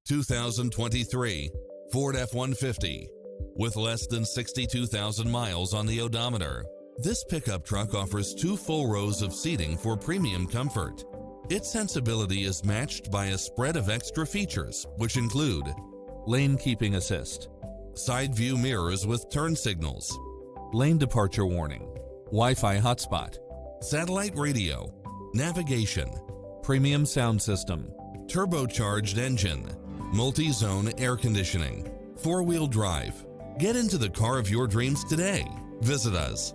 2023 Ford F-150. With less than 62,000 miles on the odometer, this pickup truck offers 2 full rows of seating for premium comfort. Its sensibility is matched by a spread of extra features, which include lane keeping assist, side view mirrors with turn signals, lane departure warning, Wi-Fi hotspot, satellite radio, navigation, premium sound system, turbocharged engine, multi-zone air conditioning, 4-wheel drive. Get into the car of your dreams today. Visit us.